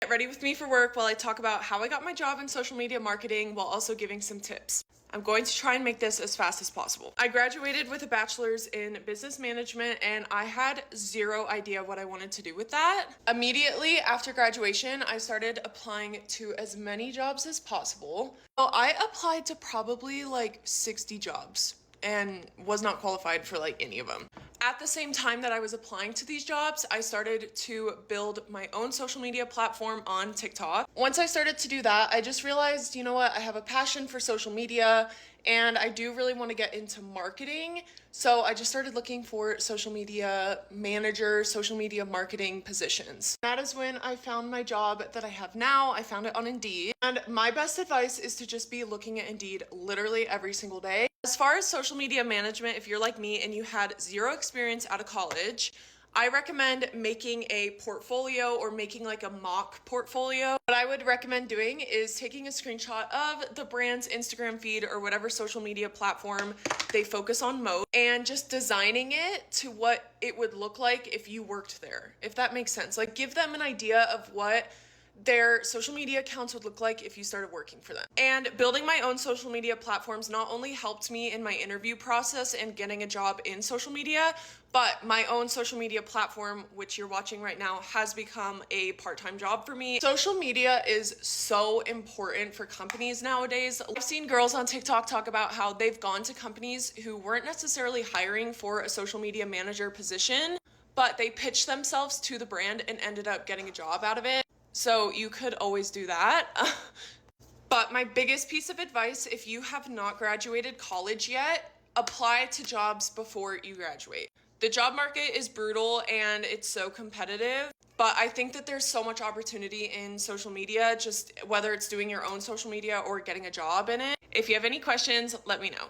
Get ready with me for work while I talk about how I got my job in social media marketing while also giving some tips. I'm going to try and make this as fast as possible. I graduated with a bachelor's in business management and I had zero idea what I wanted to do with that. Immediately after graduation, I started applying to as many jobs as possible. Well, I applied to probably like 60 jobs and was not qualified for like any of them. At the same time that I was applying to these jobs, I started to build my own social media platform on TikTok. Once I started to do that, I just realized, you know what, I have a passion for social media and I do really want to get into marketing. So I just started looking for social media manager, social media marketing positions. That is when I found my job that I have now. I found it on Indeed. And my best advice is to just be looking at Indeed literally every single day. As far as social media management, if you're like me and you had zero experience out of college, I recommend making a portfolio or making like a mock portfolio. What I would recommend doing is taking a screenshot of the brand's Instagram feed or whatever social media platform they focus on most and just designing it to what it would look like if you worked there, if that makes sense. Like give them an idea of what their social media accounts would look like if you started working for them. And building my own social media platforms not only helped me in my interview process and getting a job in social media, but my own social media platform, which you're watching right now, has become a part-time job for me. Social media is so important for companies nowadays. I've seen girls on TikTok talk about how they've gone to companies who weren't necessarily hiring for a social media manager position, but they pitched themselves to the brand and ended up getting a job out of it. So you could always do that. But my biggest piece of advice, if you have not graduated college yet, apply to jobs before you graduate. The job market is brutal and it's so competitive, but I think that there's so much opportunity in social media, just whether it's doing your own social media or getting a job in it. If you have any questions, let me know.